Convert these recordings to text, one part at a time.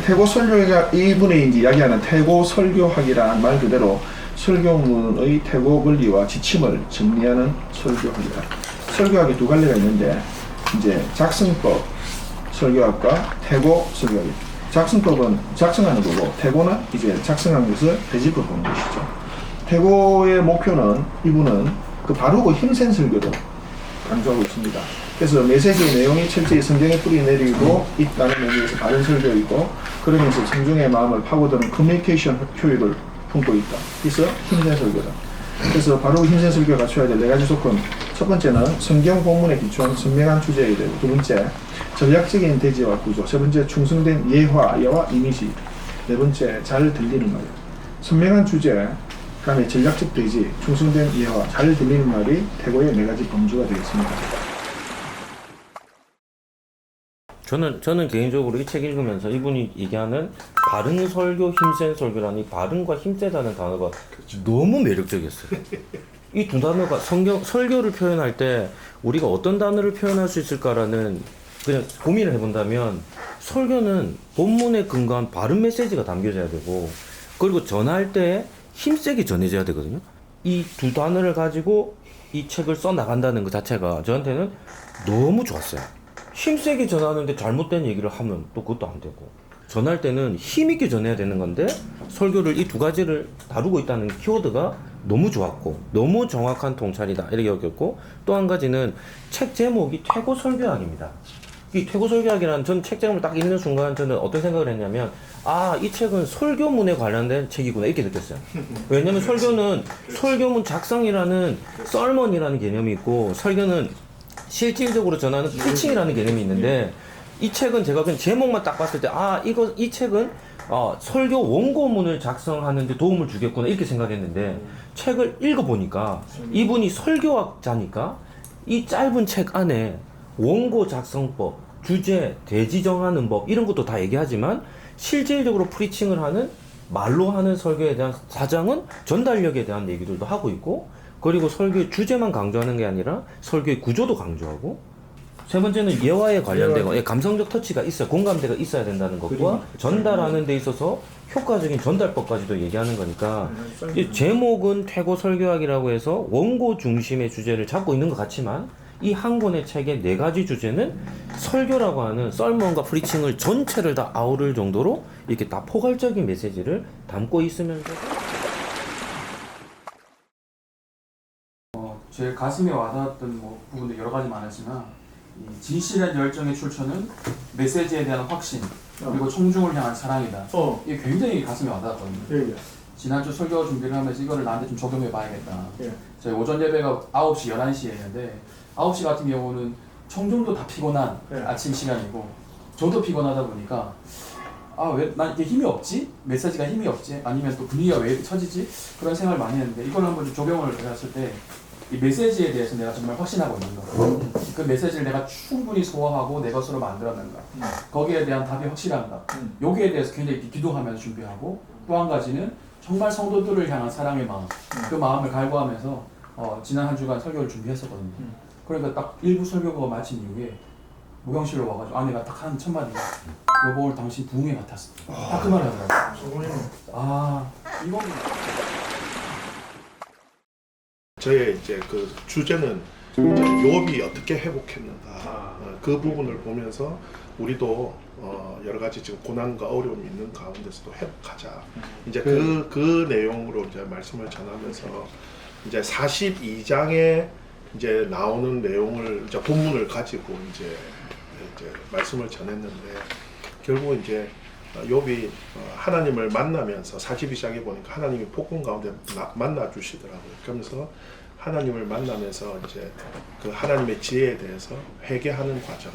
태고 설교학 이분이 이제 이야기하는 태고 설교학이란 말 그대로 설교문의 태고 원리와 지침을 정리하는 설교학이다. 설교학이 두 갈래가 있는데 이제 작성법 설교학과 태고 설교학이. 작성법은 작성하는 거고 태고는 이제 작성한 것을 되짚어 보는 것이죠. 태고의 목표는 이분은 그 바르고 힘센 설교를 강조하고 있습니다. 그래서 메시지의 내용이 철저히 성경에 뿌리 내리고 있다는 의미에서 바른 설교이고 그러면서 청중의 마음을 파고드는 커뮤니케이션 효율을 품고 있다. 그래서 힘센 설교다. 그래서 바르고 힘센 설교가 갖춰야 될 4가지 조건. 첫 번째는 성경 본문에 기초한 선명한 주제에 대해. 두 번째, 전략적인 대지와 구조. 세 번째, 충성된 예화와 이미지. 네 번째, 잘 들리는 말. 선명한 주제, 그다음에 전략적 대지, 충성된 예화, 잘 들리는 말이 태고의 4가지 범주가 되겠습니다. 저는 개인적으로 이 책 읽으면서 이분이 얘기하는 바른 설교, 힘센 설교라는 이 바른과 힘세다는 단어가 너무 매력적이었어요. 이 두 단어가 설교를 표현할 때 우리가 어떤 단어를 표현할 수 있을까라는 그냥 고민을 해본다면 설교는 본문에 근거한 바른 메시지가 담겨져야 되고 그리고 전할 때 힘세게 전해져야 되거든요. 이 두 단어를 가지고 이 책을 써 나간다는 것 자체가 저한테는 너무 좋았어요. 힘세게 전하는데 잘못된 얘기를 하면 또 그것도 안 되고 전할 때는 힘있게 전해야 되는 건데 설교를 이 두 가지를 다루고 있다는 키워드가 너무 좋았고 너무 정확한 통찰이다 이렇게 여겼고 또 한 가지는 책 제목이 태고 설교학입니다. 이 태고 설교학이라는 전 책 제목을 딱 읽는 순간 저는 어떤 생각을 했냐면 이 책은 설교문에 관련된 책이구나 이렇게 느꼈어요. 왜냐면 설교는 설교문 작성이라는 썰먼이라는 개념이 있고 설교는 실질적으로 전하는 피칭이라는 개념이 있는데 이 책은 제가 그냥 제목만 딱 봤을 때 이 책은 설교 원고문을 작성하는 데 도움을 주겠구나 이렇게 생각했는데 책을 읽어보니까 이분이 설교학자니까 이 짧은 책 안에 원고 작성법, 주제, 대지 정하는 법 이런 것도 다 얘기하지만 실질적으로 프리칭을 하는 말로 하는 설교에 대한 사장은 전달력에 대한 얘기들도 하고 있고 그리고 설교의 주제만 강조하는 게 아니라 설교의 구조도 강조하고 세 번째는 예화에 관련된 감성적 터치가 있어야 공감대가 있어야 된다는 것과 전달하는 데 있어서 효과적인 전달법까지도 얘기하는 거니까 이 제목은 태고 설교학이라고 해서 원고 중심의 주제를 잡고 있는 것 같지만 이 한 권의 책의 4가지 주제는 설교라고 하는 썰먼과 프리칭을 전체를 다 아우를 정도로 이렇게 다 포괄적인 메시지를 담고 있으면서 제일 가슴에 와닿았던 부분도 여러 가지 많았지만 이 진실한 열정의 출처는 메시지에 대한 확신 그리고 청중을 향한 사랑이다. 이게 굉장히 가슴에 와닿았거든요. 지난주 설교 준비를 하면서 이거를 나한테 좀 적용해 봐야겠다. 저희 오전 예배가 9시, 11시였는데 9시 같은 경우는 청중도 다 피곤한 아침 시간이고 저도 피곤하다 보니까 왜 난 이게 힘이 없지? 메시지가 힘이 없지? 아니면 또 분위기가 왜 이렇게 처지지? 그런 생각을 많이 했는데 이걸 한번 좀 적용을 해봤을 때 이 메시지에 대해서 내가 정말 확신하고 있는 거. 그 메시지를 내가 충분히 소화하고 내 것으로 만들어낸다. 거기에 대한 답이 확실한가. 여기에 대해서 굉장히 기도하면서 준비하고 또 한 가지는 정말 성도들을 향한 사랑의 마음. 그 마음을 갈구하면서 지난 한 주간 설교를 준비했었거든요. 그러니까 딱 일부 설교가 마친 이후에 목욕실로 와가지고 내가 딱 한 첫 마디가 여보 오늘 당신 부흥회 같았어. 딱 그 말을 하더라고요. 이건 저의 이제 그 주제는 이제 욥이 어떻게 회복했는가 그 부분을 보면서 우리도 여러 가지 지금 고난과 어려움이 있는 가운데서도 회복하자. 이제 그 내용으로 이제 말씀을 전하면서 이제 42장에 이제 나오는 내용을 이제 본문을 가지고 이제 말씀을 전했는데 결국 이제 욥이 하나님을 만나면서 42장에 보니까 하나님이 폭풍 가운데 만나 주시더라고요. 그러면서 하나님을 만나면서 이제 그 하나님의 지혜에 대해서 회개하는 과정,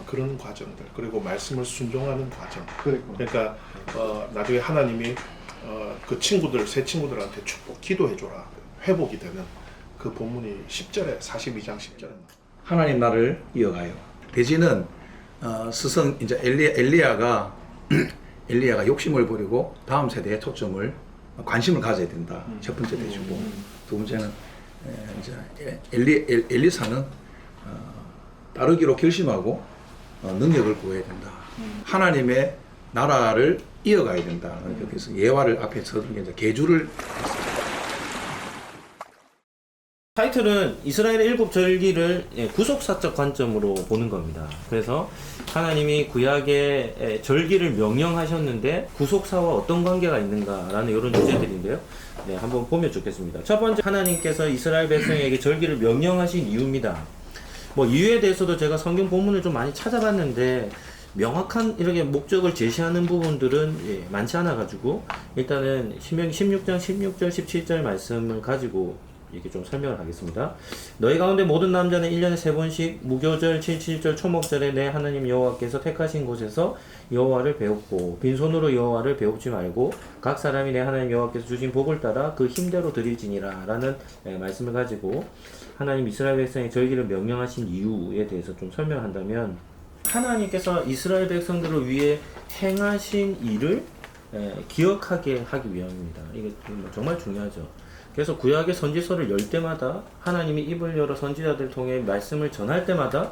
그런 과정들 그리고 말씀을 순종하는 과정. 그러니까 나중에 하나님이 그 친구들 새 친구들한테 축복 기도해줘라 회복이 되는 그 본문이 10절에 42장 10절에 하나님 나를 이어가요. 대지는 스승 이제 엘리야가 욕심을 부리고 다음 세대에 초점을 관심을 가져야 된다. 첫 번째 대주고 두 번째는 이제 엘리사는 따르기로 결심하고 능력을 구해야 된다. 하나님의 나라를 이어가야 된다. 그러니까 그래서 예화를 앞에 서둔 게 이제 계주를 타이틀은 이스라엘의 일곱 절기를 구속사적 관점으로 보는 겁니다. 그래서 하나님이 구약의 절기를 명령하셨는데 구속사와 어떤 관계가 있는가라는 이런 주제들인데요. 네, 한번 보면 좋겠습니다. 첫 번째, 하나님께서 이스라엘 백성에게 절기를 명령하신 이유입니다. 뭐 이유에 대해서도 제가 성경 본문을 좀 많이 찾아봤는데 명확한 이렇게 목적을 제시하는 부분들은 많지 않아 가지고 일단은 신명기 16장 16절 17절 말씀을 가지고 이렇게 좀 설명을 하겠습니다. 너희 가운데 모든 남자는 1년에 3번씩 무교절, 77절, 초목절에 내 하나님 여호와께서 택하신 곳에서 여호와를 배웁고 빈손으로 여호와를 배웁지 말고 각 사람이 내 하나님 여호와께서 주신 복을 따라 그 힘대로 드릴지니라 라는 말씀을 가지고 하나님 이스라엘 백성의 절기를 명령하신 이유에 대해서 좀 설명한다면, 하나님께서 이스라엘 백성들을 위해 행하신 일을 기억하게 하기 위함입니다. 이게 정말 중요하죠. 그래서 구약의 선지서를 열 때마다 하나님이 입을 열어 선지자들 통해 말씀을 전할 때마다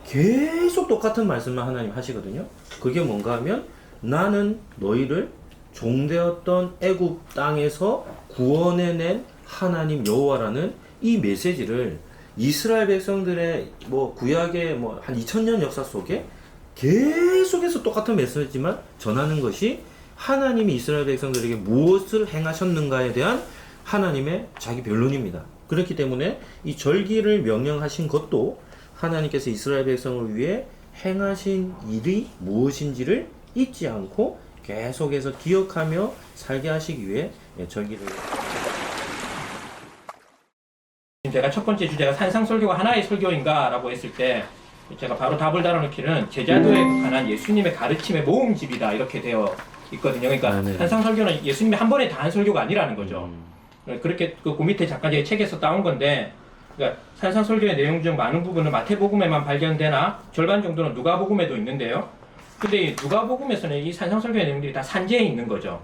계속 똑같은 말씀만 하나님 하시거든요. 그게 뭔가 하면 나는 너희를 종되었던 애굽 땅에서 구원해낸 하나님 여호와라는 이 메시지를 이스라엘 백성들의 뭐 구약의 뭐 한 2000년 역사 속에 계속해서 똑같은 메시지만 전하는 것이 하나님이 이스라엘 백성들에게 무엇을 행하셨는가에 대한 하나님의 자기 변론입니다. 그렇기 때문에 이 절기를 명령하신 것도 하나님께서 이스라엘 백성을 위해 행하신 일이 무엇인지를 잊지 않고 계속해서 기억하며 살게 하시기 위해 절기를. 제가 첫 번째 주제가 산상설교가 하나의 설교인가 라고 했을 때 제가 바로 답을 달아놓기는 제자도에 관한 예수님의 가르침의 모음집이다 이렇게 되어 있거든요. 그러니까 산상설교는 예수님이 한 번에 다 한 설교가 아니라는 거죠. 그렇게 그 밑에 잠깐 제 책에서 따온 건데, 그러니까 산상설교의 내용 중 많은 부분은 마태복음에만 발견되나 절반 정도는 누가복음에도 있는데요. 근데 이 누가복음에서는 이 산상설교의 내용들이 다 산재에 있는 거죠.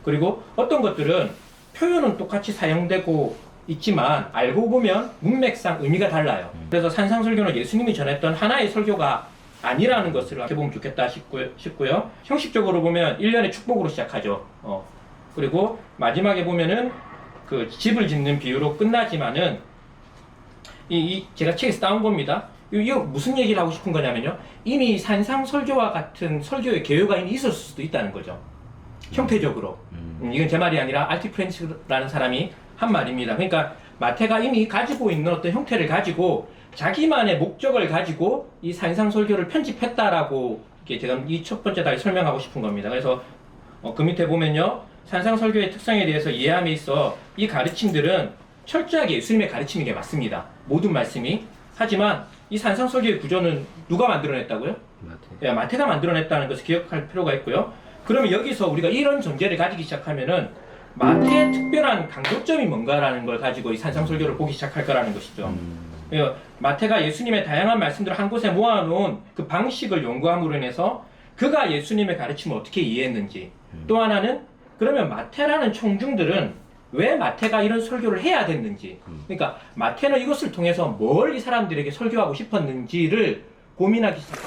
그리고 어떤 것들은 표현은 똑같이 사용되고 있지만 알고 보면 문맥상 의미가 달라요. 그래서 산상설교는 예수님이 전했던 하나의 설교가 아니라는 것을 해보면 좋겠다 싶고요. 형식적으로 보면 1년의 축복으로 시작하죠. 그리고 마지막에 보면은 그 집을 짓는 비유로 끝나지만은 제가 책에서 따온 겁니다. 이거 무슨 얘기를 하고 싶은 거냐면요. 이미 산상설교와 같은 설교의 개요가 이미 있었을 수도 있다는 거죠. 형태적으로. 이건 제 말이 아니라 알티 프렌치라는 사람이 한 말입니다. 그러니까 마태가 이미 가지고 있는 어떤 형태를 가지고 자기만의 목적을 가지고 이 산상설교를 편집했다라고 제가 이 첫 번째 달에 설명하고 싶은 겁니다. 그래서 그 밑에 보면요. 산상설교의 특성에 대해서 이해함에 있어 이 가르침들은 철저하게 예수님의 가르침인 게 맞습니다. 모든 말씀이. 하지만 이 산상설교의 구조는 누가 만들어냈다고요? 마태가 만들어냈다는 것을 기억할 필요가 있고요. 그러면 여기서 우리가 이런 전제를 가지기 시작하면은 마태의 특별한 강조점이 뭔가라는 걸 가지고 이 산상설교를 보기 시작할 거라는 것이죠. 마태가 예수님의 다양한 말씀들을 한 곳에 모아놓은 그 방식을 연구함으로 인해서 그가 예수님의 가르침을 어떻게 이해했는지, 또 하나는 그러면 마태라는 청중들은 왜 마태가 이런 설교를 해야 됐는지, 그러니까 마태는 이것을 통해서 뭘 이 사람들에게 설교하고 싶었는지를 고민하기 시작합니다.